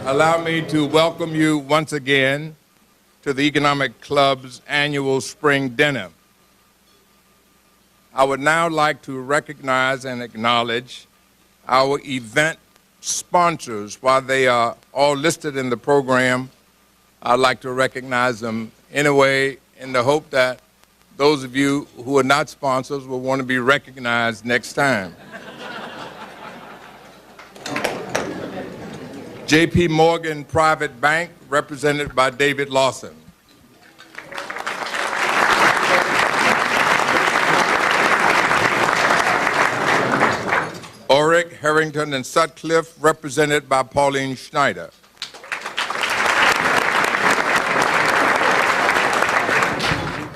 Allow me to welcome you once again to the Economic Club's annual spring dinner. I would now like to recognize and acknowledge our event sponsors. While they are all listed in the program, I'd like to recognize them anyway in the hope that those of you who are not sponsors will want to be recognized next time. J.P. Morgan Private Bank, represented by David Lawson. Oric, Harrington, and Sutcliffe, represented by Pauline Schneider.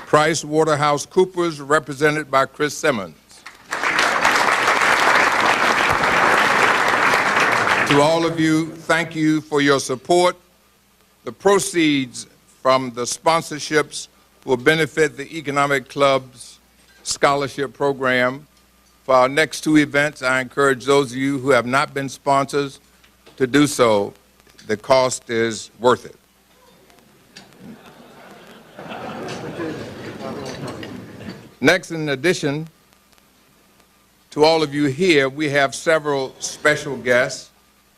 Price Waterhouse Coopers, represented by Chris Simmons. To all of you, thank you for your support. The proceeds from the sponsorships will benefit the Economic Club's scholarship program. For our next two events, I encourage those of you who have not been sponsors to do so. The cost is worth it. Next, in addition to all of you here, we have several special guests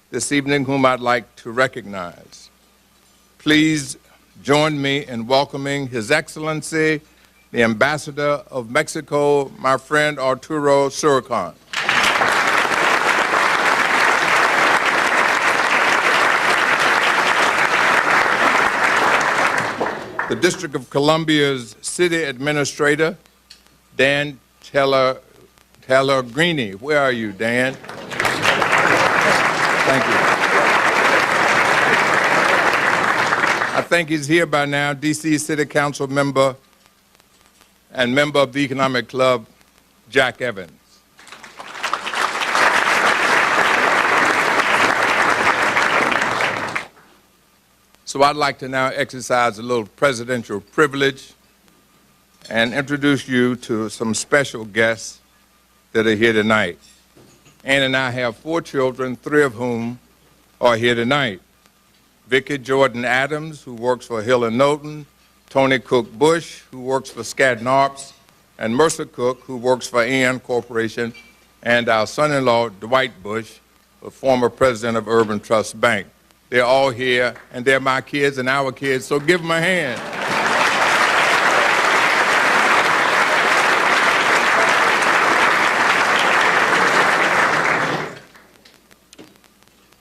this evening whom I'd like to recognize. Please join me in welcoming His Excellency, the Ambassador of Mexico, my friend Arturo Suricon. The District of Columbia's City Administrator, Dan Pellegrini. Where are you, Dan? Thank you. I think he's here by now. D.C. City Council member and member of the Economic Club, Jack Evans. So I'd like to now exercise a little presidential privilege and introduce you to some special guests that are here tonight. Ann and I have 4 children, 3 of whom are here tonight. Vicki Jordan Adams, who works for Hill & Knowlton, Tony Cook Bush, who works for Skadden Arps, and Mercer Cook, who works for Aon Corporation, and our son-in-law, Dwight Bush, the former president of Urban Trust Bank. They're all here, and they're my kids and our kids, so give them a hand.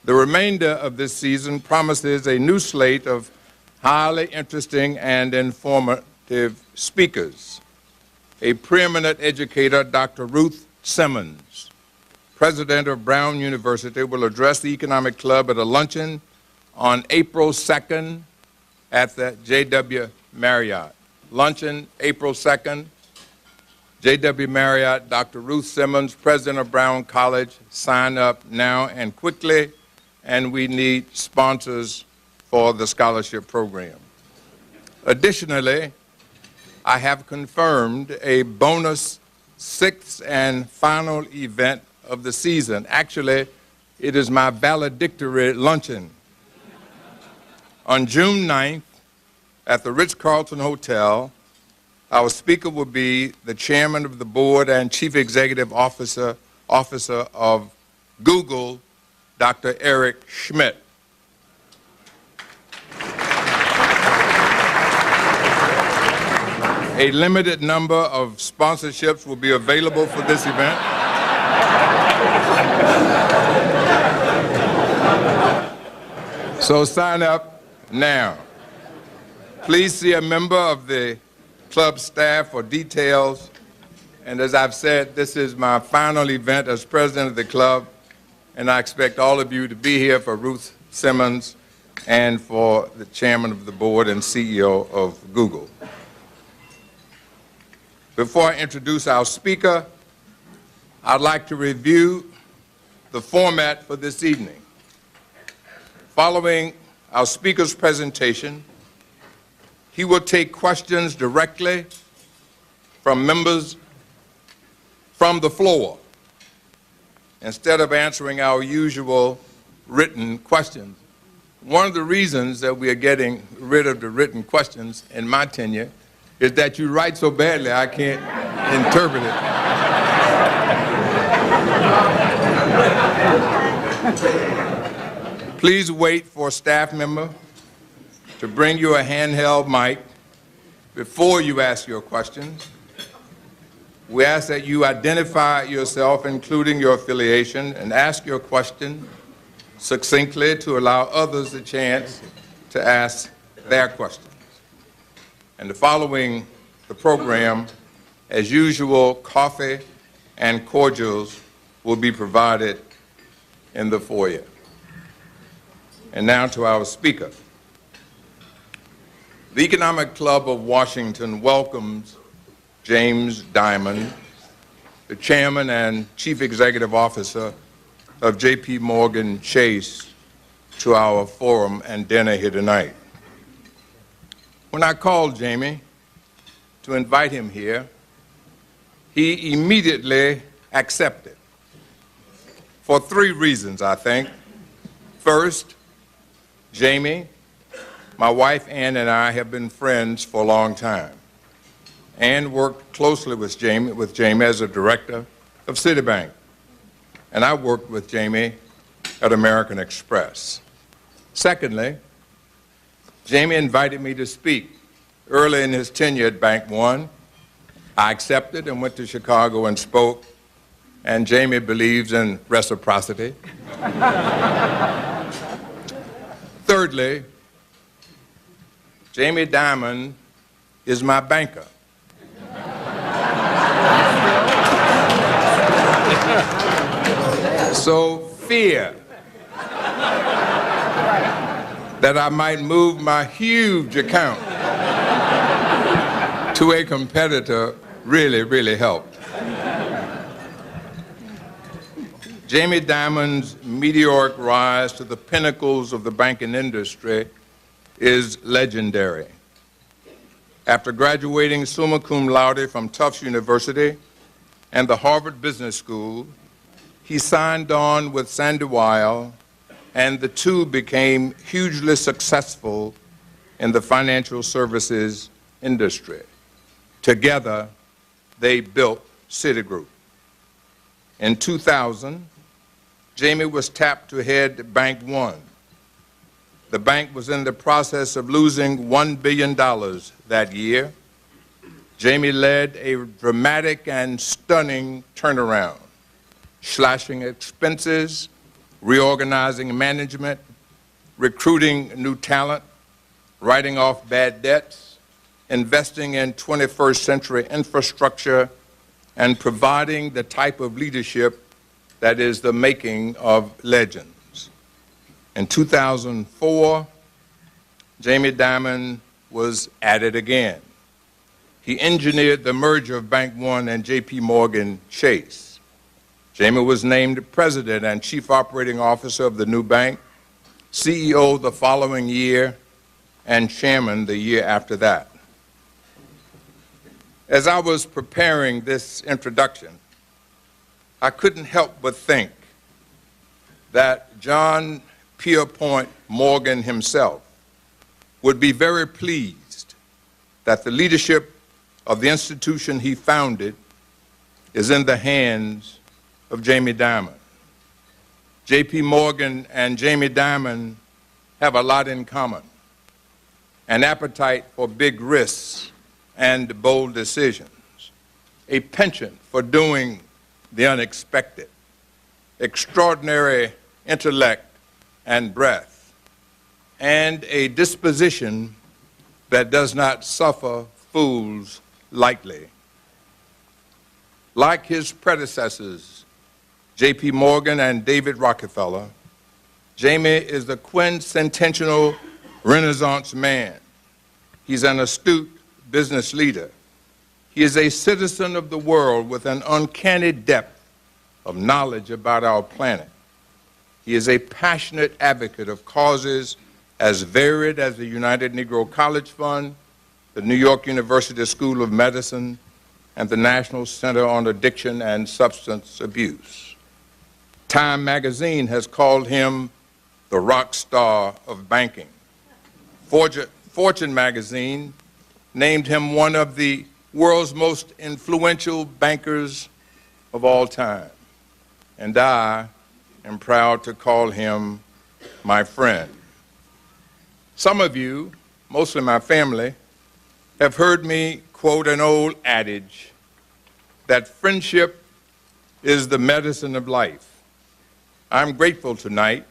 The remainder of this season promises a new slate of highly interesting and informative speakers. A preeminent educator, Dr. Ruth Simmons, president of Brown University, will address the Economic Club at a luncheon on April 2nd at the J.W. Marriott. Luncheon, April 2nd, J.W. Marriott, Dr. Ruth Simmons, president of Brown College. Sign up now and quickly, and we need sponsors for the scholarship program. Additionally, I have confirmed a bonus 6th and final event of the season. Actually, it is my valedictory luncheon. On June 9th, at the Ritz-Carlton Hotel, our speaker will be the chairman of the board and chief executive officer of Google, Dr. Eric Schmidt. A limited number of sponsorships will be available for this event. So sign up now. Please see a member of the club staff for details. And as I've said, this is my final event as president of the club, and I expect all of you to be here for Ruth Simmons and for the chairman of the board and CEO of Google. Before I introduce our speaker, I'd like to review the format for this evening. Following our speaker's presentation, he will take questions directly from members from the floor. instead of answering our usual written questions. One of the reasons that we are getting rid of the written questions in my tenure is that you write so badly I can't interpret it. Please wait for a staff member to bring you a handheld mic before you ask your questions. We ask that you identify yourself, including your affiliation, and ask your question succinctly to allow others a chance to ask their questions. And following the program, as usual, coffee and cordials will be provided in the foyer. And now to our speaker. The Economic Club of Washington welcomes James Dimon, the Chairman and Chief Executive Officer of J.P. Morgan Chase, to our forum and dinner here tonight. When I called Jamie to invite him here, he immediately accepted for three reasons, I think. First, Jamie, my wife Ann, and I have been friends for a long time. Ann worked closely with Jamie as a director of Citibank, and I worked with Jamie at American Express. Secondly, Jamie invited me to speak early in his tenure at Bank One. I accepted and went to Chicago and spoke, and Jamie believes in reciprocity. Thirdly, Jamie Dimon is my banker. So fear that I might move my huge account to a competitor really helped. Jamie Dimon's meteoric rise to the pinnacles of the banking industry is legendary. After graduating summa cum laude from Tufts University and the Harvard Business School, he signed on with Sandy Weill, and the two became hugely successful in the financial services industry. Together, they built Citigroup. In 2000, Jamie was tapped to head Bank One. The bank was in the process of losing $1 billion that year. Jamie led a dramatic and stunning turnaround, slashing expenses, reorganizing management, recruiting new talent, writing off bad debts, investing in 21st century infrastructure, and providing the type of leadership that is the making of legends. In 2004, Jamie Dimon was at it again. He engineered the merger of Bank One and J.P. Morgan Chase. Jamie was named president and chief operating officer of the new bank, CEO the following year, and chairman the year after that. As I was preparing this introduction, I couldn't help but think that John Pierpont Morgan himself would be very pleased that the leadership of the institution he founded is in the hands of Jamie Dimon. J.P. Morgan and Jamie Dimon have a lot in common: an appetite for big risks and bold decisions, a penchant for doing the unexpected, extraordinary intellect and breadth, and a disposition that does not suffer fools lightly. Like his predecessors, J.P. Morgan and David Rockefeller, Jamie is the quintessential Renaissance man. He's an astute business leader. He is a citizen of the world with an uncanny depth of knowledge about our planet. He is a passionate advocate of causes as varied as the United Negro College Fund, the New York University School of Medicine, and the National Center on Addiction and Substance Abuse. Time magazine has called him the rock star of banking. Fortune magazine named him one of the world's most influential bankers of all time. And I am proud to call him my friend. Some of you, mostly my family, have heard me quote an old adage that friendship is the medicine of life. I'm grateful tonight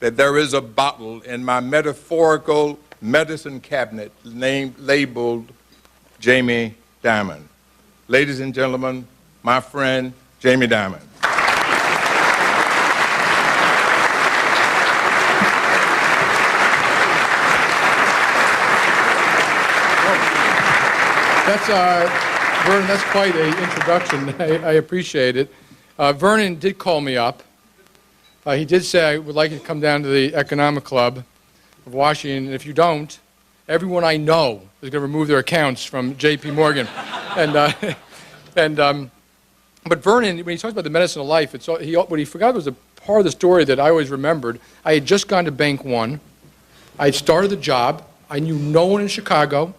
that there is a bottle in my metaphorical medicine cabinet labeled Jamie Dimon. Ladies and gentlemen, my friend, Jamie Dimon. Vernon, that's quite an introduction. I appreciate it. Vernon did call me up. He did say I would like you to come down to the Economic Club of Washington, and if you don't, everyone I know is going to remove their accounts from J.P. Morgan. But Vernon, when he talks about the medicine of life, what he forgot was a part of the story that I always remembered. I had just gone to Bank One. I had started the job. I knew no one in Chicago.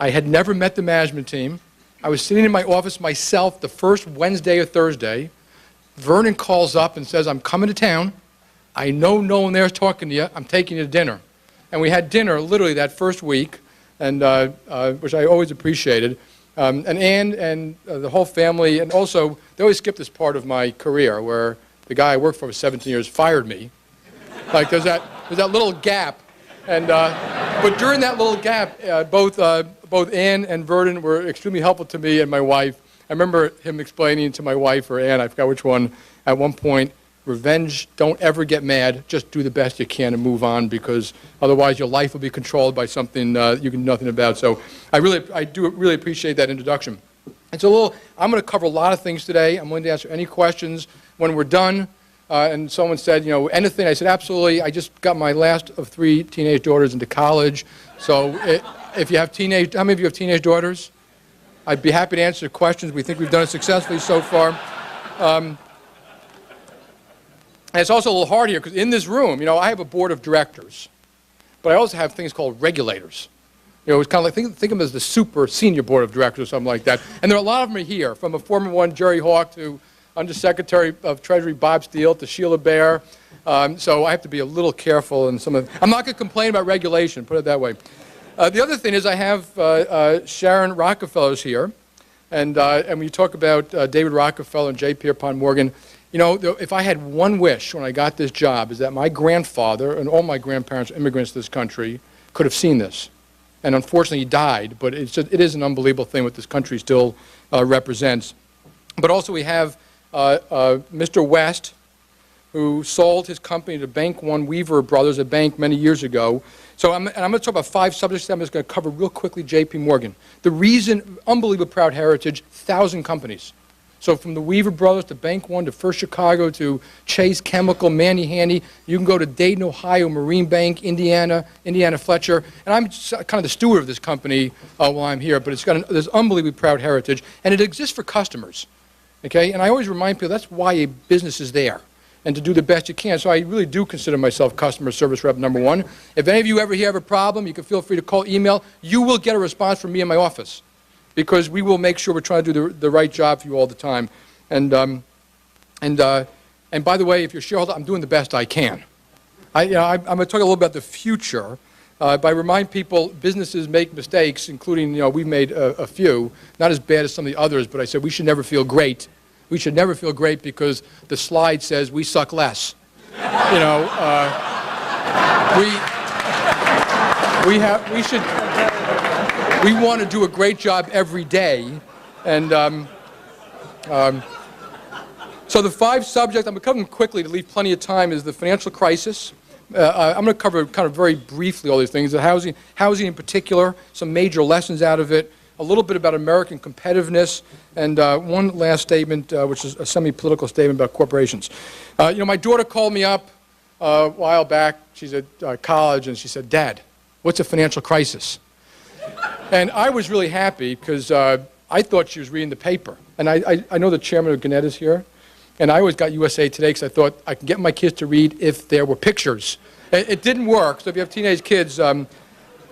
I had never met the management team. I was sitting in my office myself the first Wednesday or Thursday. Vernon calls up and says, I'm coming to town. I know no one there is talking to you. I'm taking you to dinner. And we had dinner literally that first week, and which I always appreciated. And Ann and the whole family, and also, they always skip this part of my career where the guy I worked for 17 years fired me. Like there's that little gap. And, but during that little gap, both Ann and Vernon were extremely helpful to me and my wife. I remember him explaining to my wife, or Ann, I forgot which one, at one point, revenge, don't ever get mad, just do the best you can and move on, because otherwise your life will be controlled by something you can do nothing about. So I do really appreciate that introduction. It's I'm going to cover a lot of things today. I'm willing to answer any questions when we're done. And someone said, anything. I said, absolutely. I just got my last of 3 teenage daughters into college. So if you have how many of you have teenage daughters? I'd be happy to answer questions. We think we've done it successfully so far. And it's also a little hard here because in this room, I have a board of directors, but I also have things called regulators. It's kind of like, think of them as the super senior board of directors or something like that. And there are a lot of them here, from a former one, Jerry Hawk, to Undersecretary of Treasury Bob Steele, to Sheila Bair. So I have to be a little careful in some of I'm not going to complain about regulation, put it that way. The other thing is I have Sharon Rockefeller's here. And when you talk about David Rockefeller and J. Pierpont Morgan, if I had one wish when I got this job, is that my grandfather and all my grandparents, immigrants to this country, could have seen this. And unfortunately, he died, but it is an unbelievable thing what this country still represents. But also we have Mr. West, who sold his company to Bank One Weaver Brothers, a bank many years ago. So I'm going to talk about 5 subjects that I'm just going to cover real quickly. J.P. Morgan. The reason, unbelievable proud heritage, 1,000 companies. So from the Weaver Brothers to Bank One to First Chicago to Chase Chemical, Manny Handy, you can go to Dayton, Ohio, Marine Bank, Indiana Fletcher. And I'm kind of the steward of this company while I'm here, but it's got this unbelievably proud heritage, and it exists for customers. Okay? And I always remind people that's why a business is there, and to do the best you can. So I really do consider myself customer service rep number 1. If any of you ever have a problem, you can feel free to call, email. You will get a response from me in my office, because we will make sure we're trying to do the right job for you all the time. And by the way, if you're a shareholder, I'm doing the best I can. I'm going to talk a little about the future. But I remind people businesses make mistakes, including, we've made a few, not as bad as some of the others, but I said we should never feel great. We should never feel great because the slide says we suck less. We want to do a great job every day. And so the 5 subjects, I'm going to cover them quickly to leave plenty of time, is the financial crisis. I'm going to cover kind of very briefly all these things, the housing in particular, some major lessons out of it, a little bit about American competitiveness, and one last statement, which is a semi-political statement about corporations. My daughter called me up a while back. She's at college, and she said, "Dad, what's a financial crisis?" And I was really happy because I thought she was reading the paper. And I know the chairman of Gannett is here. And I always got USA Today because I thought I could get my kids to read if there were pictures. It didn't work. So if you have teenage kids, and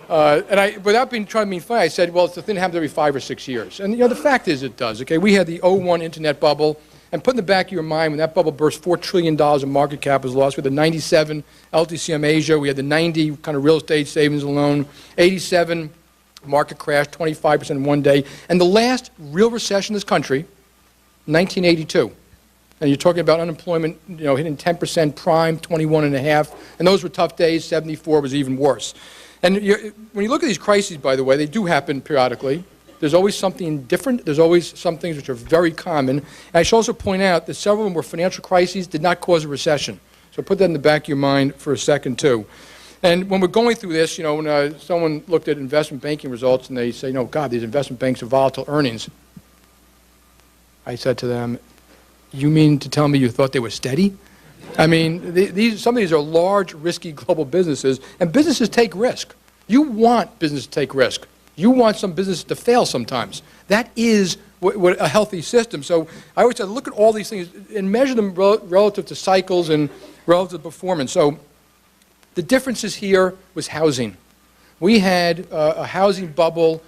without trying to be funny, I said, well, it's the thing that happens every 5 or 6 years. And the fact is it does. Okay, we had the '01 internet bubble, and put in the back of your mind when that bubble burst, $4 trillion in market cap was lost. We had the '97 LTCM Asia, we had the '90 kind of real estate savings and loan, '87 market crash, 25% in one day, and the last real recession in this country, 1982. And you're talking about unemployment, hitting 10% prime, 21.5, and those were tough days. 74 was even worse. And when you look at these crises, by the way, they do happen periodically. There's always something different. There's always some things which are very common. And I should also point out that several of them were financial crises, did not cause a recession. So put that in the back of your mind for a second, too. And when we're going through this, when someone looked at investment banking results and they say, God, these investment banks have volatile earnings, I said to them, you mean to tell me you thought they were steady? I mean, some of these are large, risky global businesses, and businesses take risk. You want business to take risk. You want some business to fail sometimes. That is what a healthy system. So I always say, look at all these things and measure them relative to cycles and relative to performance. So the differences here was housing. We had a housing bubble,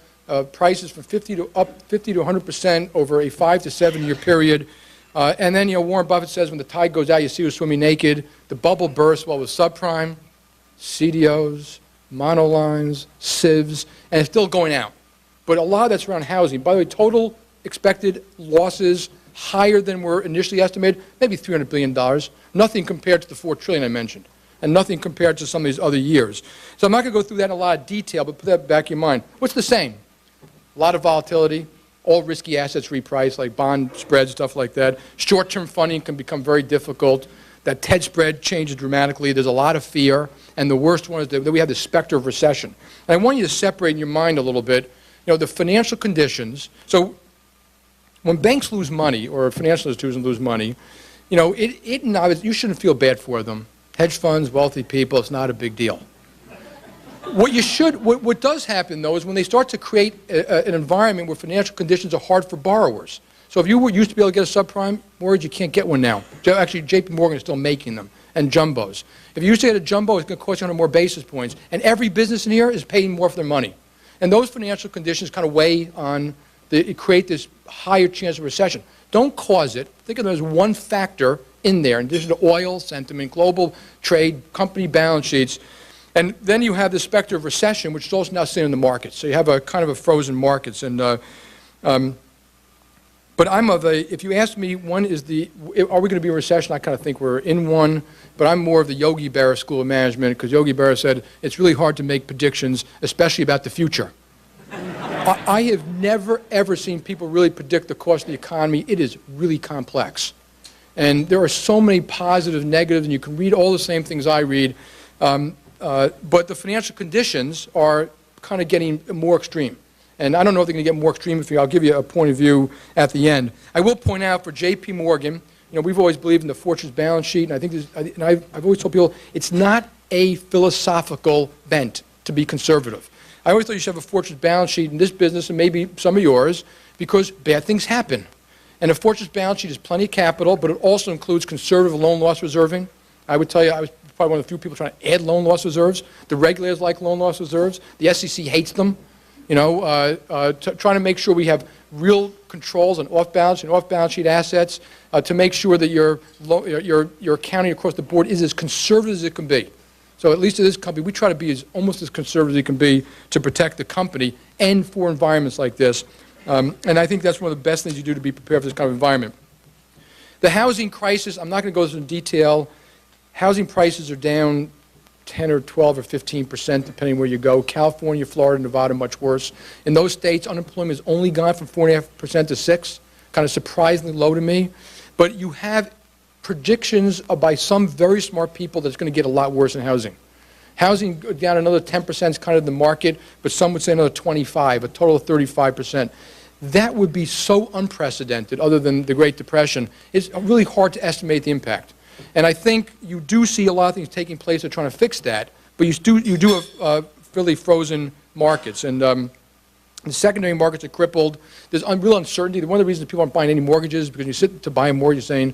prices from 50 to 100% over a 5 to 7 year period. And then, Warren Buffett says when the tide goes out, you see who's swimming naked. The bubble burst, well, it was subprime, CDOs, monolines, SIVs, and it's still going out. But a lot of that's around housing. By the way, total expected losses higher than were initially estimated, maybe $300 billion. Nothing compared to the $4 trillion I mentioned, and nothing compared to some of these other years. So I'm not going to go through that in a lot of detail, but put that back in your mind. What's the same? A lot of volatility. All risky assets reprice, like bond spreads, stuff like that. Short-term funding can become very difficult. That TED spread changes dramatically. There's a lot of fear. And the worst one is that we have the specter of recession. And I want you to separate in your mind a little bit, the financial conditions. So when banks lose money or financial institutions lose money, you shouldn't feel bad for them. Hedge funds, wealthy people, it's not a big deal. What does happen, though, is when they start to create an environment where financial conditions are hard for borrowers. So if you used to be able to get a subprime mortgage, you can't get one now. Actually, J.P. Morgan is still making them, and jumbos. If you used to get a jumbo, it's going to cost you 100 more basis points. And every business in here is paying more for their money. And those financial conditions kind of weigh on, create this higher chance of recession. Don't cause it. Think of it as one factor in there, in addition to oil, sentiment, global trade, company balance sheets. And then you have the specter of recession, which is also now sitting in the markets. So you have a kind of a frozen markets. And, but if you ask me, are we going to be in a recession? I kind of think we're in one. But I'm more of the Yogi Berra school of management, because Yogi Berra said it's really hard to make predictions, especially about the future. I have never, ever seen people really predict the course of the economy. It is really complex. And there are so many positives, negatives, and you can read all the same things I read. But the financial conditions are kind of getting more extreme. And I don't know if they're going to get more extreme. I'll give you a point of view at the end. I will point out for J.P. Morgan, we've always believed in the fortress balance sheet, and I think I've always told people it's not a philosophical bent to be conservative. I always thought you should have a fortress balance sheet in this business, and maybe some of yours, because bad things happen. And a fortress balance sheet is plenty of capital, but it also includes conservative loan loss reserving. I would tell you, I was probably one of the few people trying to add loan loss reserves. The regulators like loan loss reserves. The SEC hates them. Trying to make sure we have real controls on off-balance sheet assets to make sure that your accounting across the board is as conservative as it can be. So at least at this company, we try to be almost as conservative as it can be to protect the company and for environments like this. And I think that's one of the best things you do to be prepared for this kind of environment. The housing crisis, I'm not going to go into detail. Housing prices are down 10 or 12 or 15%, depending where you go. California, Florida, Nevada, much worse. In those states, unemployment has only gone from 4.5% to 6%, kind of surprisingly low to me. But you have predictions by some very smart people that it's going to get a lot worse in housing. Housing down another 10% is kind of the market, but some would say another 25, a total of 35%. That would be so unprecedented, other than the Great Depression. It's really hard to estimate the impact. And I think you do see a lot of things taking place that are trying to fix that, but you do have fairly frozen markets. And the secondary markets are crippled. There's real uncertainty. One of the reasons people aren't buying any mortgages is because you sit to buy a mortgage saying,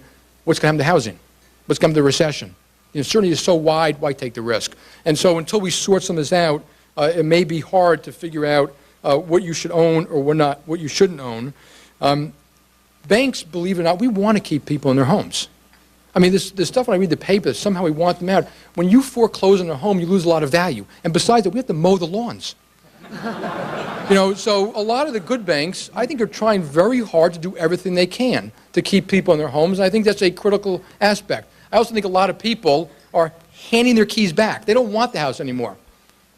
what's going to happen to housing? What's going to happen to the recession? The uncertainty is so wide, why take the risk? And so until we sort some of this out, it may be hard to figure out what you should own or what you shouldn't own. Banks, believe it or not, we want to keep people in their homes. I mean, this stuff when I read the paper, somehow we want them out. When you foreclose on a home, you lose a lot of value. And besides that, we have to mow the lawns. You know, so a lot of the good banks, I think, are trying very hard to do everything they can to keep people in their homes, and I think that's a critical aspect. I also think a lot of people are handing their keys back. They don't want the house anymore.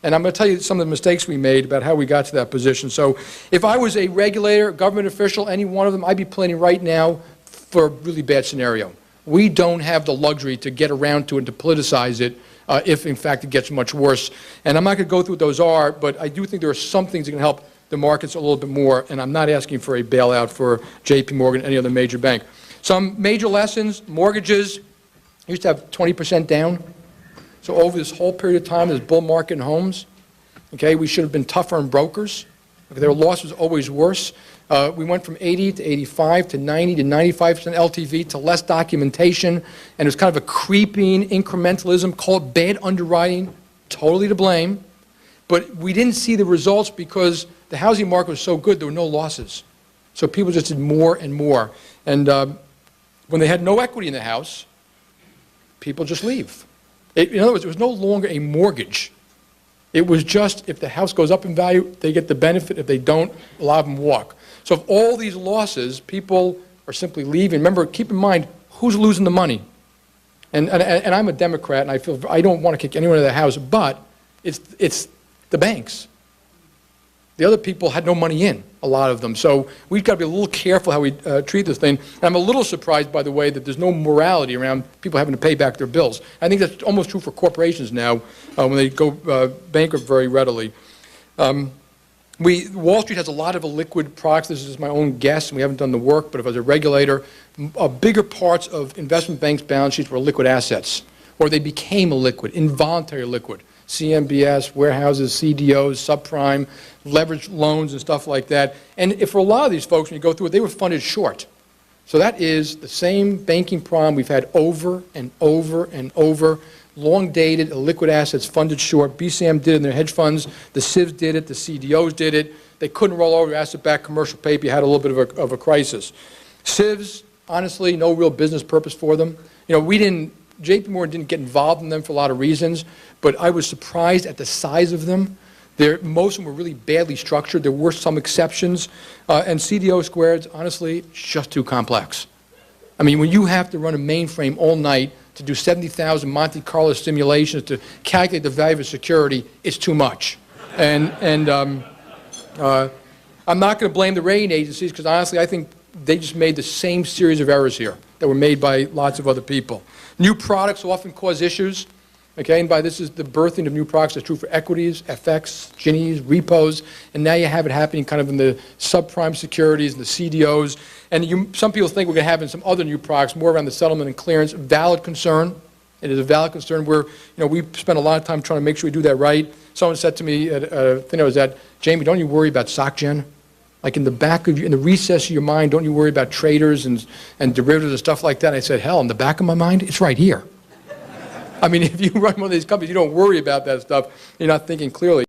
And I'm going to tell you some of the mistakes we made about how we got to that position. So if I was a regulator, government official, any one of them, I'd be planning right now for a really bad scenario. We don't have the luxury to get around to it and to politicize it if, in fact, it gets much worse. And I'm not going to go through what those are, but I do think there are some things that can help the markets a little bit more, and I'm not asking for a bailout for J.P. Morgan or any other major bank. Some major lessons: mortgages used to have 20% down. So over this whole period of time, this bull market in homes, okay, we should have been tougher on brokers. Okay, their loss was always worse. We went from 80 to 85 to 90 to 95% LTV to less documentation, and it was kind of a creeping incrementalism, called bad underwriting, totally to blame. But we didn't see the results because the housing market was so good, there were no losses. So people just did more and more. And when they had no equity in the house, people just leave. In other words, it was no longer a mortgage. It was just, if the house goes up in value, they get the benefit. If they don't, a lot of them walk. So if all these losses, people are simply leaving. Remember, keep in mind, who's losing the money? And I'm a Democrat, and I feel I don't want to kick anyone out of the house, but it's the banks. The other people had no money in, a lot of them. So we've got to be a little careful how we treat this thing. And I'm a little surprised, by the way, that there's no morality around people having to pay back their bills. I think that's almost true for corporations now when they go bankrupt very readily. Wall Street has a lot of illiquid products. This is my own guess, and we haven't done the work, but if I was a regulator, bigger parts of investment banks' balance sheets were liquid assets, or they became illiquid, involuntary liquid. CMBS, warehouses, CDOs, subprime, leveraged loans and stuff like that. And for a lot of these folks, when you go through it, they were funded short. So that is the same banking problem we've had over and over and over. Long-dated, illiquid assets funded short. BCM did it in their hedge funds. The CIVs did it. The CDOs did it. They couldn't roll over asset-backed commercial paper. You had a little bit of a crisis. CIVs, honestly, no real business purpose for them. You know, J.P. Morgan didn't get involved in them for a lot of reasons, but I was surprised at the size of them. Most of them were really badly structured. There were some exceptions. And CDO squareds, honestly, it's just too complex. I mean, when you have to run a mainframe all night to do 70,000 Monte Carlo simulations to calculate the value of a security, it's too much. And I'm not going to blame the rating agencies because, honestly, I think they just made the same series of errors here that were made by lots of other people. New products often cause issues. Okay, and by this is the birthing of new products. That's true for equities, FX, Ginnies, repos, and now you have it happening kind of in the subprime securities and the CDOs. And some people think we're going to have in some other new products, more around the settlement and clearance. Valid concern. It is a valid concern. We spent a lot of time trying to make sure we do that right. Someone said to me at a thing I was at, Jamie, don't you worry about SocGen? Like in the recess of your mind, don't you worry about traders and derivatives and stuff like that? And I said, hell, in the back of my mind, it's right here. I mean, if you run one of these companies, you don't worry about that stuff. You're not thinking clearly.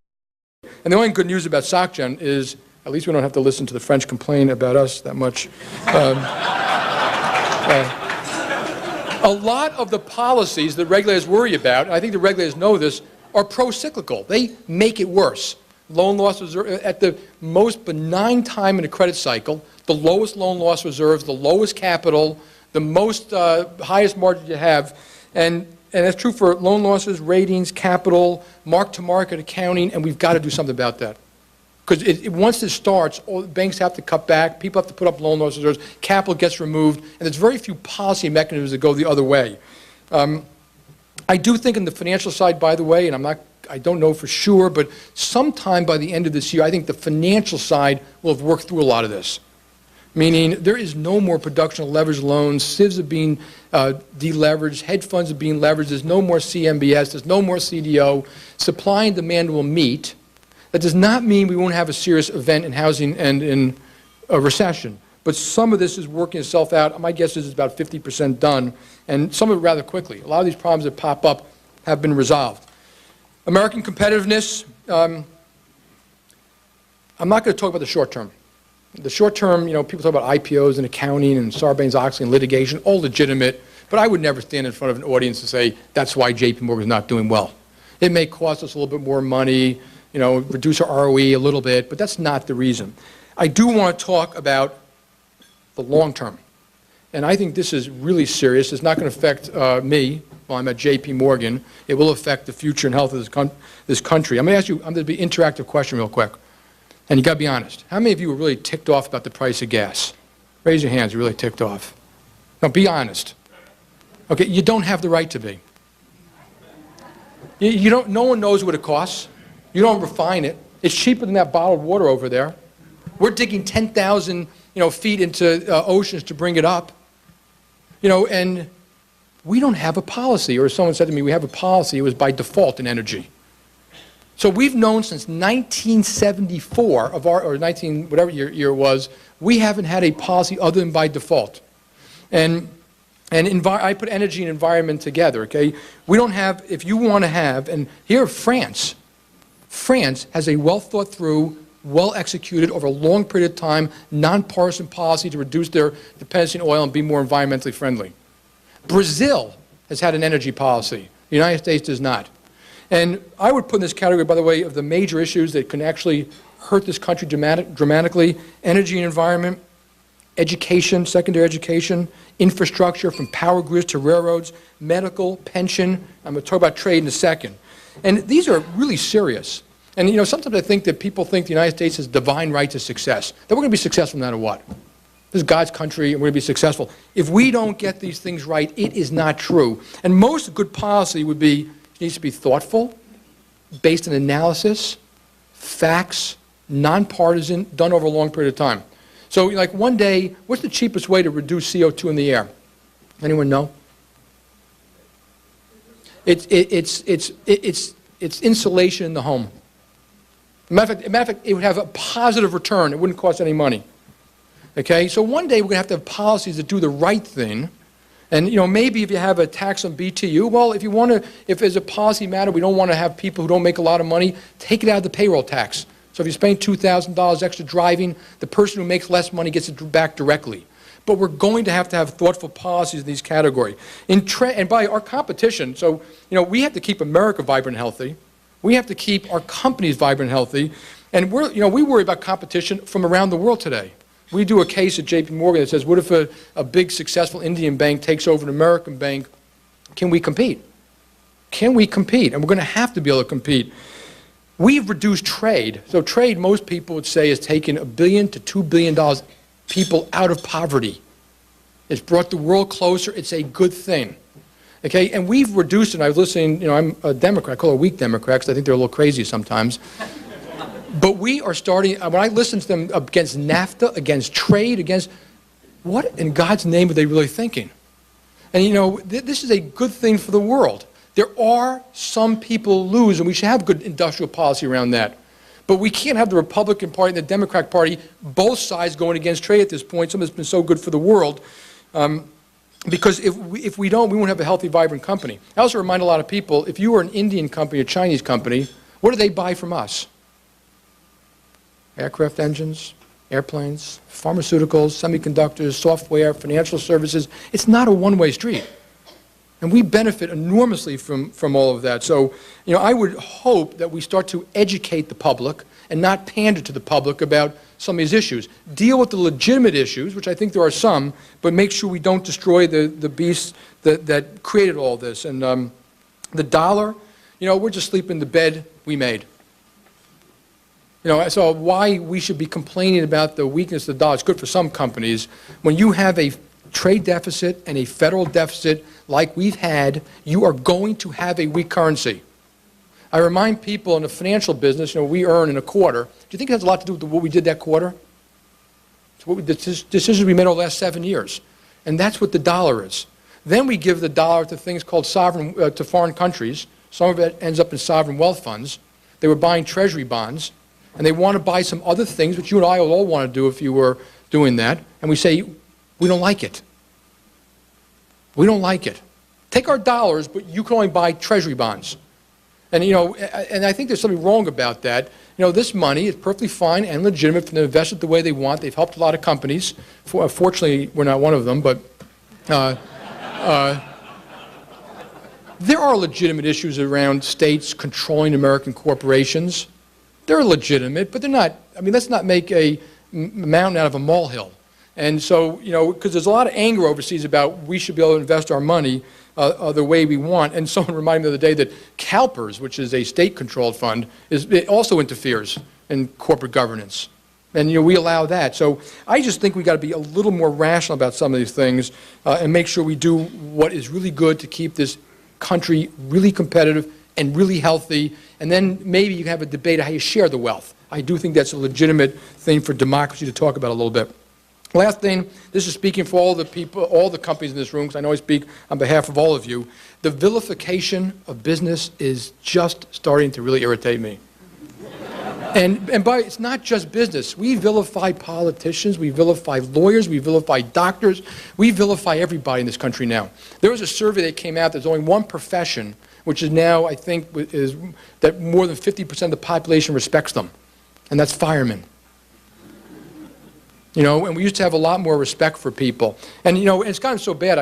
And the only good news about SocGen is at least we don't have to listen to the French complain about us that much. A lot of the policies that regulators worry about, and I think the regulators know this, are pro-cyclical. They make it worse. Loan loss reserve at the most benign time in a credit cycle, the lowest loan loss reserves, the lowest capital, the most highest margin you have, and that's true for loan losses, ratings, capital, mark-to-market accounting, and we've got to do something about that. Because once this starts, banks have to cut back, people have to put up loan loss reserves, capital gets removed, and there's very few policy mechanisms that go the other way. I do think in the financial side, by the way, and I don't know for sure, but sometime by the end of this year, I think the financial side will have worked through a lot of this. Meaning there is no more production of leveraged loans, CIVs are being deleveraged, hedge funds are being leveraged, there's no more CMBS, there's no more CDO, supply and demand will meet. That does not mean we won't have a serious event in housing and in a recession. but some of this is working itself out. My guess is it's about 50% done, and some of it rather quickly. A lot of these problems that pop up have been resolved. American competitiveness, I'm not going to talk about the short term. The short term, people talk about IPOs and accounting and Sarbanes-Oxley and litigation, all legitimate, but I would never stand in front of an audience and say, that's why JP Morgan is not doing well. It may cost us a little bit more money, reduce our ROE a little bit, but that's not the reason. I do want to talk about the long term. And I think this is really serious. It's not going to affect me while I'm at JP Morgan. It will affect the future and health of this country. I'm going to ask you, I'm going to be an interactive question real quick. And you got to be honest. How many of you were really ticked off about the price of gas? Raise your hands, you're really ticked off. Now be honest. Okay, you don't have the right to be. No one knows what it costs. You don't refine it. It's cheaper than that bottled water over there. We're digging 10,000 feet into oceans to bring it up. And we don't have a policy. Or someone said to me, we have a policy. It was by default in energy. So we've known since 1974 or 19, whatever year it was, we haven't had a policy other than by default. And I put energy and environment together, okay? We don't have, if you want to have, and here France has a well thought through, well executed over a long period of time, nonpartisan policy to reduce their dependency on oil and be more environmentally friendly. Brazil has had an energy policy. The United States does not. And I would put in this category, by the way, of the major issues that can actually hurt this country dramatically: energy and environment, education, secondary education, infrastructure from power grids to railroads, medical, pension. I'm going to talk about trade in a second. And these are really serious. And sometimes I think that people think the United States has divine right to success, that we're going to be successful no matter what. This is God's country and we're going to be successful. If we don't get these things right, it is not true. And most good policy would be, needs to be thoughtful, based on analysis, facts, nonpartisan, done over a long period of time. So, like one day, what's the cheapest way to reduce CO2 in the air? Anyone know? It's insulation in the home. Matter of fact, it would have a positive return. It wouldn't cost any money. Okay, so one day we're going to have policies that do the right thing. And maybe if you have a tax on BTU, well, if there's a policy matter, we don't want to have people who don't make a lot of money, take it out of the payroll tax. So if you're spending $2,000 extra driving, the person who makes less money gets it back directly. But we're going to have thoughtful policies in these categories. And by our competition, so we have to keep America vibrant and healthy. We have to keep our companies vibrant and healthy. And we worry about competition from around the world today. We do a case at JP Morgan that says, what if a big successful Indian bank takes over an American bank? Can we compete? Can we compete? And we're going to have to be able to compete. We've reduced trade. So trade, most people would say, has taken $1 billion to $2 billion people out of poverty. It's brought the world closer. It's a good thing. Okay, and we've reduced it. I was listening, I'm a Democrat. I call it a weak Democrat because I think they're a little crazy sometimes. But we are starting, when I listen to them against NAFTA, against trade, against, what in God's name are they really thinking? And this is a good thing for the world. There are some people who lose, and we should have good industrial policy around that. But we can't have the Republican Party and the Democratic Party, both sides going against trade at this point, something that's been so good for the world. Because if we don't, we won't have a healthy, vibrant company. I also remind a lot of people, if you were an Indian company, a Chinese company, what do they buy from us? Aircraft engines, airplanes, pharmaceuticals, semiconductors, software, financial services. It's not a one-way street. And we benefit enormously from all of that. So, I would hope that we start to educate the public and not pander to the public about some of these issues. Deal with the legitimate issues, which I think there are some, but make sure we don't destroy the beast that created all this. And the dollar, we're just sleeping in the bed we made. So why we should be complaining about the weakness of the dollar, it's good for some companies. When you have a trade deficit and a federal deficit like we've had, you are going to have a weak currency. I remind people in the financial business, we earn in a quarter. Do you think it has a lot to do with what we did that quarter? It's the decisions we made over the last 7 years. And that's what the dollar is. Then we give the dollar to things called to foreign countries. Some of it ends up in sovereign wealth funds. They were buying treasury bonds. And they want to buy some other things, which you and I will all want to do if you were doing that, and we say, we don't like it. We don't like it. Take our dollars, but you can only buy treasury bonds. And, and I think there's something wrong about that. This money is perfectly fine and legitimate for them to invest it the way they want. They've helped a lot of companies. Fortunately, we're not one of them, but there are legitimate issues around states controlling American corporations. They're legitimate, but they're not. I mean, let's not make a mountain out of a molehill. And so, because there's a lot of anger overseas about we should be able to invest our money the way we want. And someone reminded me the other day that CalPERS, which is a state-controlled fund, it also interferes in corporate governance. And we allow that. So I just think we've got to be a little more rational about some of these things and make sure we do what is really good to keep this country really competitive and really healthy. And then maybe you can have a debate on how you share the wealth. I do think that's a legitimate thing for democracy to talk about a little bit. Last thing, this is speaking for all the people, all the companies in this room, because I know I speak on behalf of all of you. The vilification of business is just starting to really irritate me. And it's not just business. We vilify politicians, we vilify lawyers, we vilify doctors, we vilify everybody in this country now. There was a survey that came out, there's only one profession, which is now, I think, is that more than 50% of the population respects them, and that's firemen. And we used to have a lot more respect for people. And, it's gotten so bad.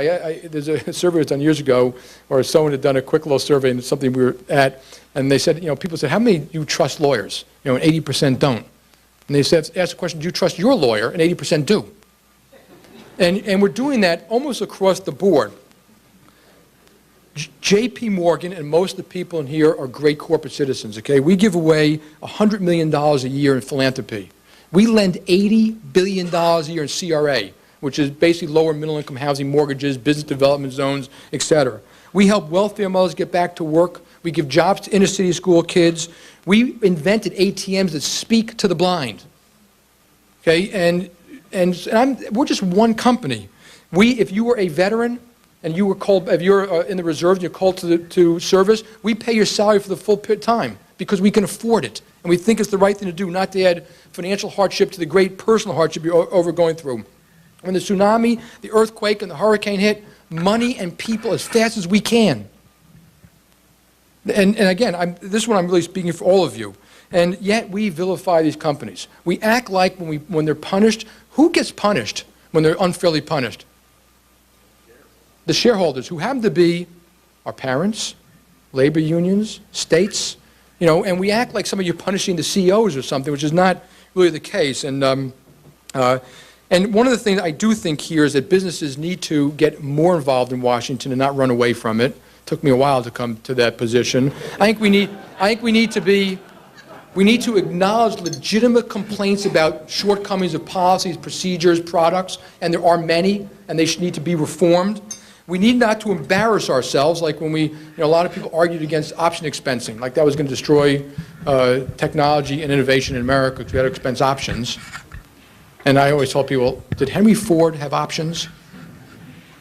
There's a survey that was done years ago, or someone had done a quick little survey, and it's something we were at, and they said, people said, how many do you trust lawyers? And 80% don't. And they said, ask the question, do you trust your lawyer? And 80% do. And we're doing that almost across the board. J.P. Morgan and most of the people in here are great corporate citizens, okay? We give away $100 million a year in philanthropy. We lend $80 billion a year in CRA, which is basically lower middle-income housing mortgages, business development zones, et cetera. We help welfare mothers get back to work. We give jobs to inner-city school kids. We invented ATMs that speak to the blind. Okay, and we're just one company. If you were a veteran and you were called, if you're in the reserves and you're called to service, we pay your salary for the full time because we can afford it. And we think it's the right thing to do, not to add financial hardship to the great personal hardship you're going through. When the tsunami, the earthquake, and the hurricane hit, money and people as fast as we can. And again, this one I'm really speaking for all of you. And yet we vilify these companies. We act like when they're punished, who gets punished when they're unfairly punished? The shareholders, who happen to be our parents, labor unions, states, and we act like some of you are punishing the CEOs or something, which is not really the case. And one of the things I do think here is that businesses need to get more involved in Washington and not run away from it. It took me a while to come to that position. I think we need to acknowledge legitimate complaints about shortcomings of policies, procedures, products, and there are many, and they need to be reformed. We need not to embarrass ourselves, like when a lot of people argued against option expensing, like that was going to destroy technology and innovation in America because we had to expense options. And I always tell people, did Henry Ford have options?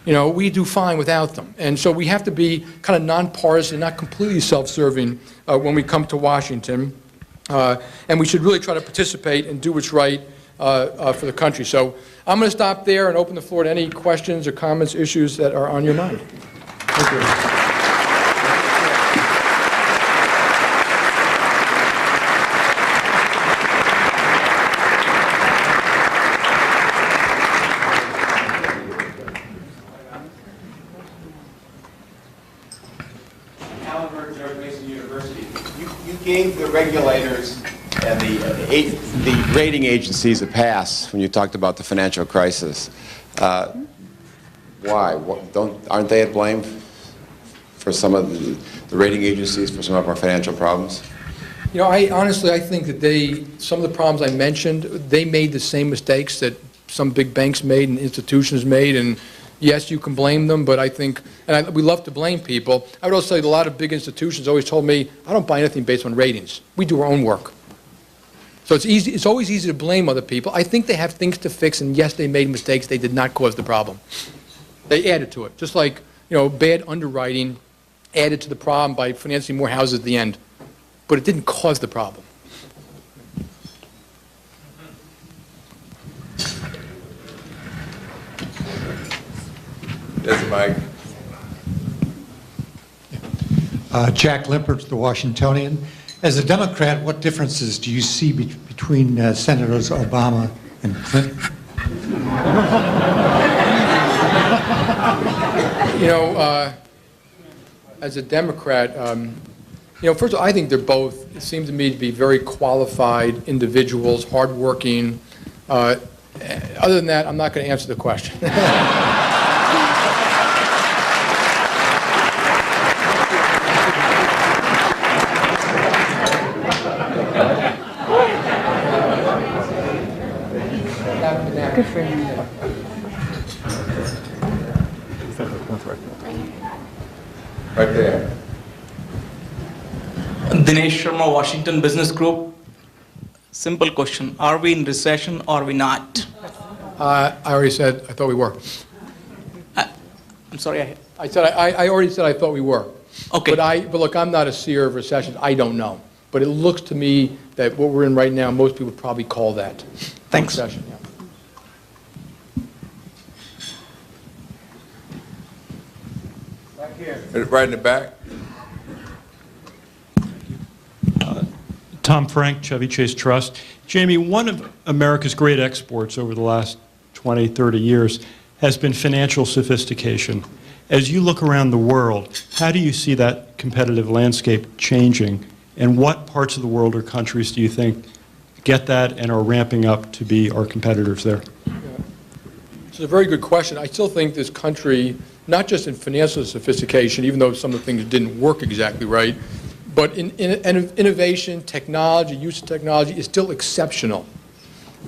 We do fine without them. And so we have to be kind of nonpartisan, not completely self-serving when we come to Washington. And we should really try to participate and do what's right for the country. So I'm going to stop there and open the floor to any questions or comments, issues that are on your mind. Thank you. Gave the regulators and the rating agencies a pass when you talked about the financial crisis. Why? Aren't they at blame for some of the rating agencies for some of our financial problems? Honestly, I think that some of the problems I mentioned, they made the same mistakes that some big banks made and institutions made, and yes, you can blame them, but I think, we love to blame people. I would also say that a lot of big institutions always told me, I don't buy anything based on ratings. We do our own work. So it's always easy to blame other people. I think they have things to fix, and yes, they made mistakes. They did not cause the problem. They added to it. Just like, bad underwriting added to the problem by financing more houses at the end. But it didn't cause the problem. There's Mike. Jack Limpert, the Washingtonian. As a Democrat, what differences do you see between Senators Obama and Clinton? You know, as a Democrat, you know, first of all, I think they're both, it seems to me, to be very qualified individuals, hardworking. Other than that, I'm not going to answer the question. Good for him. Right there. Dinesh Sharma, Washington Business Group. Simple question. Are we in recession or are we not? I already said I thought we were. I'm sorry. I already said I thought we were. Okay. But look, I'm not a seer of recessions. I don't know. But it looks to me that what we're in right now, most people would probably call that Thanks. recession. Yeah. Right in the back. Tom Frank, Chevy Chase Trust. Jamie, one of America's great exports over the last 20, 30 years has been financial sophistication. As you look around the world, how do you see that competitive landscape changing? And what parts of the world or countries do you think get that and are ramping up to be our competitors there? It's a very good question. I still think this country, not just in financial sophistication, even though some of the things didn't work exactly right, but in innovation, technology, use of technology is still exceptional.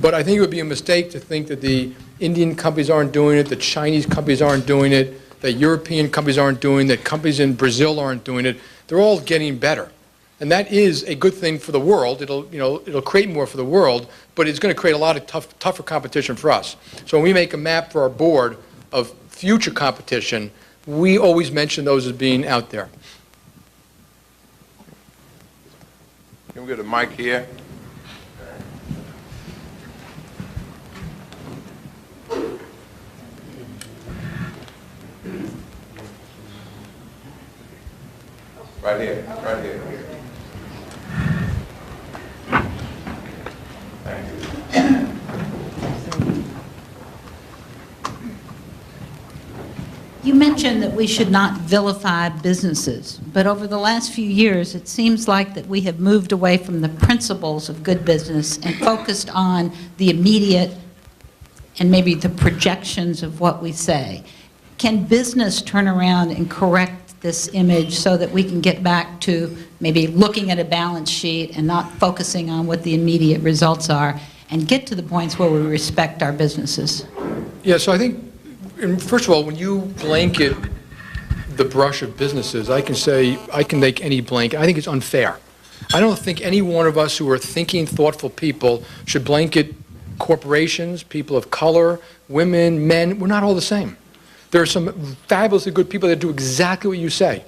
But I think it would be a mistake to think that the Indian companies aren't doing it, the Chinese companies aren't doing it, that European companies aren't doing it, that companies in Brazil aren't doing it. They're all getting better. And that is a good thing for the world. It'll create more for the world, but it's going to create a lot of tougher competition for us. So when we make a map for our board of future competition, we always mention those as being out there. Can we get a mic here? Right here, right here. You mentioned that we should not vilify businesses, but over the last few years, it seems like that we have moved away from the principles of good business and focused on the immediate and maybe the projections of what we say. Can business turn around and correct this image so that we can get back to maybe looking at a balance sheet and not focusing on what the immediate results are and get to the points where we respect our businesses? Yeah, so I think, first of all, when you blanket the brush of businesses, I can say, I can make any blanket. I think it's unfair. I don't think any one of us who are thinking, thoughtful people should blanket corporations, people of color, women, men. We're not all the same. There are some fabulously good people that do exactly what you say.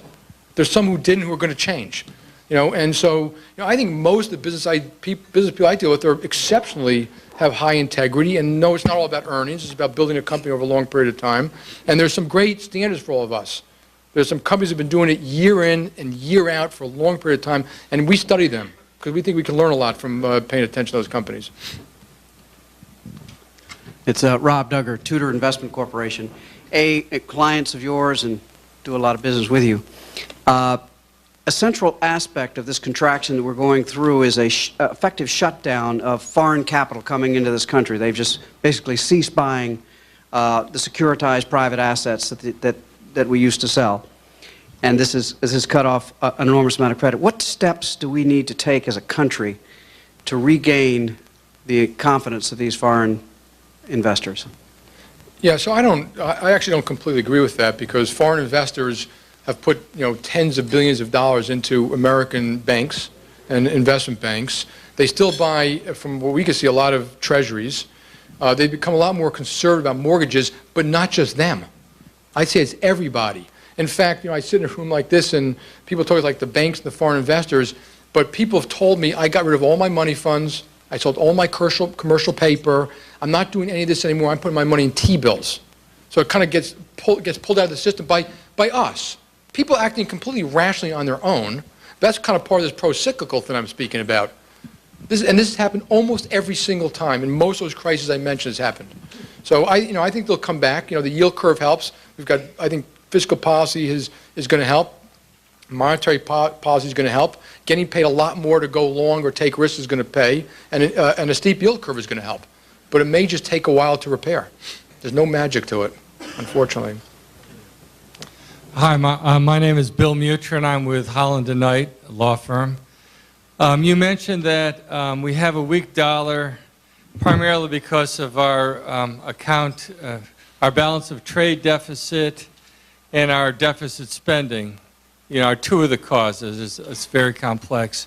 There's some who didn't, who are going to change. And so I think most of the business people I deal with are exceptionally have high integrity, and no, it's not all about earnings. It's about building a company over a long period of time. And there's some great standards for all of us. There's some companies that have been doing it year in and year out for a long period of time, and we study them because we think we can learn a lot from paying attention to those companies. It's Rob Duggar, Tudor Investment Corporation. Clients of yours and do a lot of business with you. A central aspect of this contraction that we're going through is a effective shutdown of foreign capital coming into this country. They've just basically ceased buying the securitized private assets that we used to sell. And this has cut off an enormous amount of credit. What steps do we need to take as a country to regain the confidence of these foreign investors? Yeah, so I actually don't completely agree with that, because foreign investors have put tens of billions of dollars into American banks and investment banks. They still buy, from what we can see, a lot of treasuries. They've become a lot more conservative about mortgages, but not just them. I'd say it's everybody. In fact, I sit in a room like this and people talk like the banks and the foreign investors, but people have told me I got rid of all my money funds, I sold all my commercial paper, I'm not doing any of this anymore, I'm putting my money in T-bills. So it kind of gets pulled out of the system by us. People acting completely rationally on their own. That's kind of part of this pro-cyclical thing I'm speaking about. This has happened almost every single time, and most of those crises I mentioned has happened. So I think they'll come back. The yield curve helps. We've got, I think, fiscal policy is going to help. Monetary policy is going to help. Getting paid a lot more to go long or take risks is going to pay, and a steep yield curve is going to help. But it may just take a while to repair. There's no magic to it, unfortunately. Hi, my name is Bill Mutra, and I'm with Holland & Knight, a law firm. You mentioned that we have a weak dollar primarily because of our our balance of trade deficit and our deficit spending. Are two of the causes. It's very complex.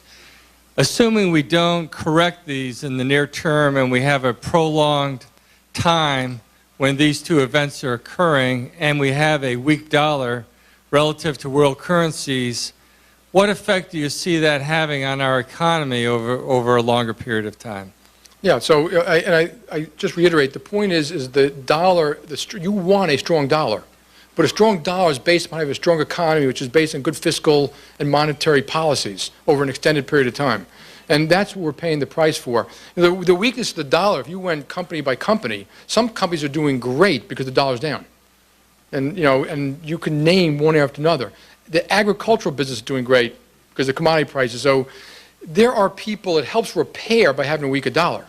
Assuming we don't correct these in the near term and we have a prolonged time when these two events are occurring and we have a weak dollar relative to world currencies, what effect do you see that having on our economy over a longer period of time? Yeah, so I just reiterate, the point is the dollar, you want a strong dollar. But a strong dollar is based upon having a strong economy, which is based on good fiscal and monetary policies over an extended period of time. And that's what we're paying the price for. The weakness of the dollar, if you went company by company, some companies are doing great because the dollar's down. And, and you can name one after another. The agricultural business is doing great because of the commodity prices. So there are people it helps repair by having a weaker dollar.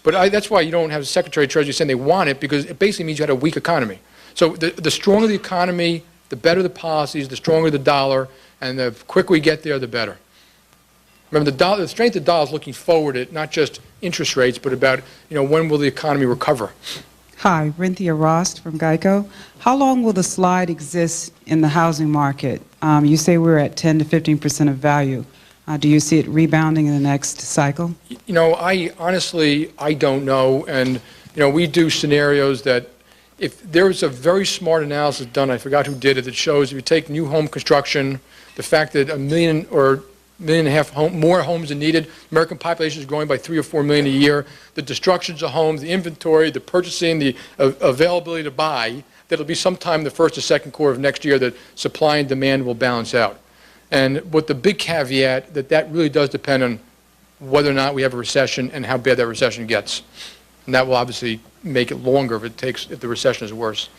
But that's why you don't have the Secretary of Treasury saying they want it, because it basically means you had a weak economy. So the stronger the economy, the better the policies, the stronger the dollar, and the quicker we get there, the better. Remember, the strength of the dollar is looking forward at not just interest rates, but about, when will the economy recover? Hi, Renthia Rost from Geico. How long will the slide exist in the housing market? You say we're at 10 to 15% of value. Do you see it rebounding in the next cycle? I honestly don't know. And, we do scenarios that if there's a very smart analysis done, I forgot who did it, that shows if you take new home construction, the fact that 1 million or 1.5 million more homes are needed, American population is growing by 3 or 4 million a year, the destructions of homes, the inventory, the purchasing, the availability to buy, that'll be sometime the first or second quarter of next year that supply and demand will balance out. And with the big caveat that really does depend on whether or not we have a recession and how bad that recession gets. And that will obviously make it longer if the recession is worse.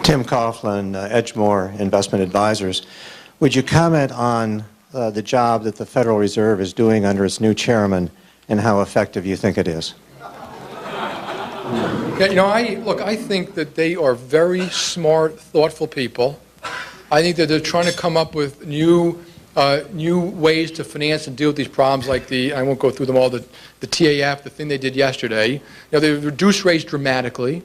Tim Coughlin, Edgemore Investment Advisors. Would you comment on the job that the Federal Reserve is doing under its new chairman and how effective you think it is? Yeah, I think that they are very smart, thoughtful people. I think that they're trying to come up with new ways to finance and deal with these problems, like I won't go through them all, the TAF, the thing they did yesterday. They've reduced rates dramatically.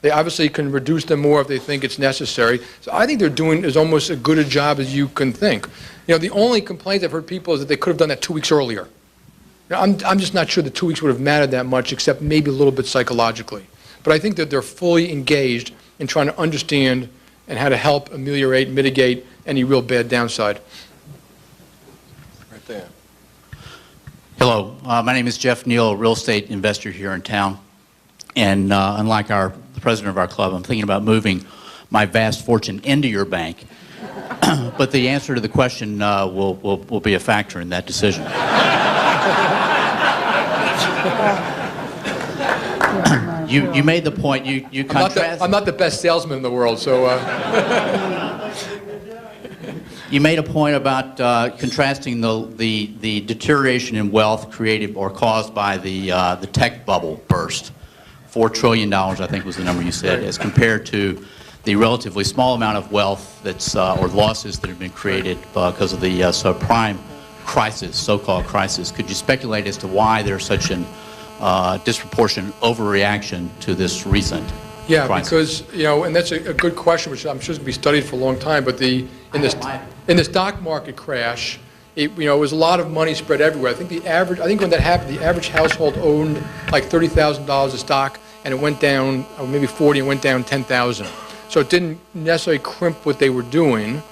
They obviously can reduce them more if they think it's necessary. So I think they're doing as almost as good a job as you can think. The only complaint I've heard people is that they could have done that 2 weeks earlier. I'm just not sure the 2 weeks would have mattered that much, except maybe a little bit psychologically. But I think that they're fully engaged in trying to understand and how to help ameliorate, mitigate any real bad downside. Right there. Hello, my name is Jeff Neal, a real estate investor here in town. And unlike the president of our club, I'm thinking about moving my vast fortune into your bank. But the answer to the question will be a factor in that decision. You made the point, you contrast... I'm not the best salesman in the world, so... You made a point about contrasting the deterioration in wealth created or caused by the tech bubble burst. $4 trillion, I think was the number you said, as compared to the relatively small amount of wealth that's or losses that have been created because of the subprime crisis, so-called crisis. Could you speculate as to why there's such an disproportionate overreaction to this recent crisis? Because, and that's a good question, which I'm sure is going to be studied for a long time, but in the stock market crash, it was a lot of money spread everywhere. I think when that happened, the average household owned like $30,000 of stock, and it went down, or maybe 40, and went down 10,000. So it didn't necessarily crimp what they were doing.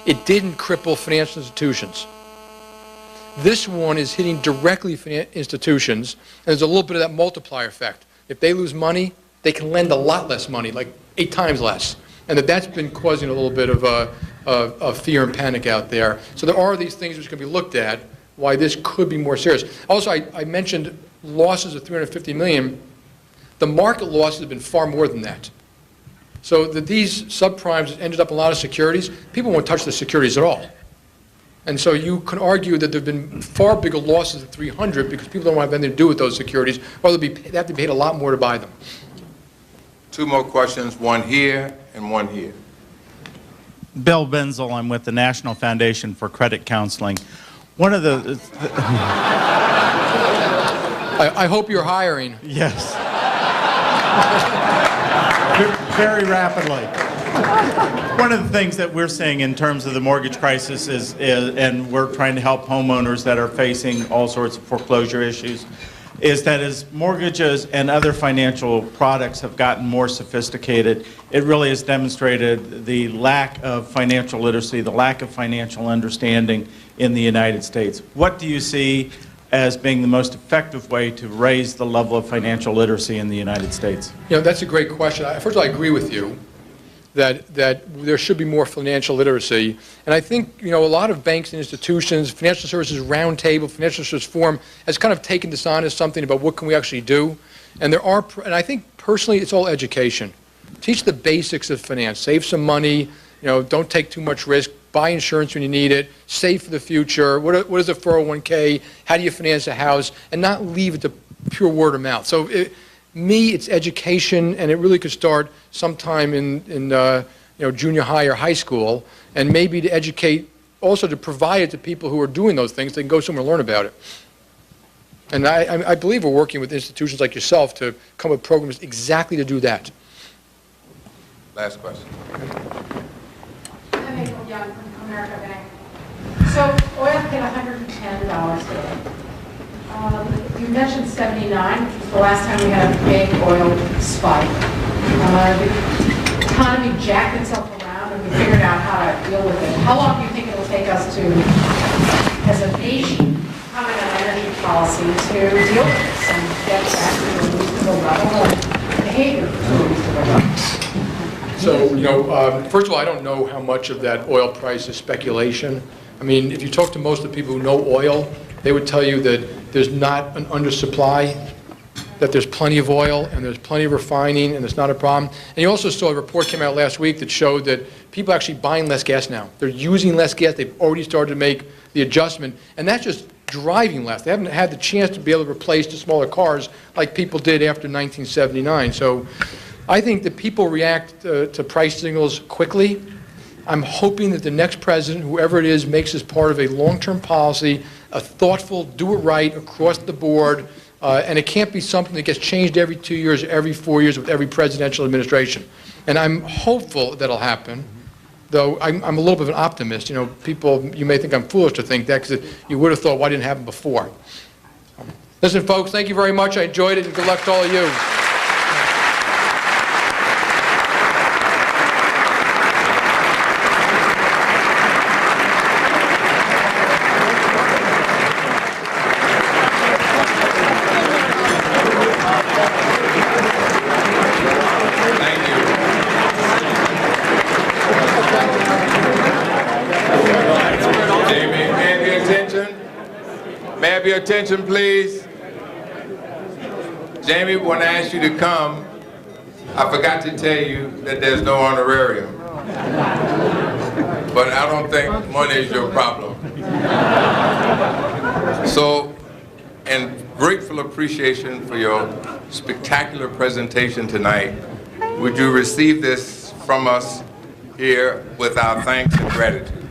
It didn't cripple financial institutions. This one is hitting directly institutions, and there's a little bit of that multiplier effect. If they lose money, they can lend a lot less money, like 8 times less. And that's been causing a little bit of fear and panic out there. So there are these things which can be looked at, why this could be more serious. Also, I mentioned losses of $350 million. The market losses have been far more than that. So that these subprimes ended up in a lot of securities, people won't touch the securities at all. And so you can argue that there have been far bigger losses than 300 because people don't want to have anything to do with those securities, or they have to be paid a lot more to buy them. 2 more questions, one here and one here. Bill Benzel, I'm with the National Foundation for Credit Counseling. One of the... I hope you're hiring. Yes. Very rapidly. One of the things that we're seeing in terms of the mortgage crisis is, and we're trying to help homeowners that are facing all sorts of foreclosure issues, is that as mortgages and other financial products have gotten more sophisticated, it really has demonstrated the lack of financial literacy, the lack of financial understanding in the United States. What do you see as being the most effective way to raise the level of financial literacy in the United States? You know, that's a great question. First of all, I agree with you that there should be more financial literacy. And I think, you know, a lot of banks and institutions, Financial Services Roundtable, Financial Services Forum, has kind of taken this on as something about what can we actually do. And and I think personally it's all education. Teach the basics of finance. Save some money, you know, don't take too much risk, buy insurance when you need it, save for the future, what is a 401k, how do you finance a house, and not leave it to pure word of mouth. So it's education, and it really could start sometime in you know, junior high or high school, and maybe to educate, also to provide it to people who are doing those things. They can go somewhere and learn about it. And I believe we're working with institutions like yourself to come up with programs exactly to do that. Last question. I'm April Young from America Bank. So oil hit $110 today. You mentioned 79, which was the last time we had a big oil spike. The economy jacked itself around and we figured out how to deal with it. How long do you think it will take us to, as a nation, come in an energy policy to deal with this and get back to a reasonable level of behavior to a reasonable level? So, you know, first of all, I don't know how much of that oil price is speculation. I mean, if you talk to most of the people who know oil, they would tell you that there's not an undersupply, that there's plenty of oil and there's plenty of refining and it's not a problem. And you also saw a report came out last week that showed that people are actually buying less gas now. They're using less gas. They've already started to make the adjustment. And that's just driving less. They haven't had the chance to be able to replace the smaller cars like people did after 1979. So I think that people react to price signals quickly. I'm hoping that the next president, whoever it is, makes this part of a long-term policy, a thoughtful, do it right across the board, and it can't be something that gets changed every 2 years, every 4 years with every presidential administration. And I'm hopeful that'll happen, though I'm a little bit of an optimist. You know, people, you may think I'm foolish to think that because you would have thought, why didn't it happen before? Listen, folks, thank you very much. I enjoyed it, and good luck to all of you. Attention, please. Jamie, when I asked you to come, I forgot to tell you that there's no honorarium. But I don't think money is your problem. So, in grateful appreciation for your spectacular presentation tonight, would you receive this from us here with our thanks and gratitude?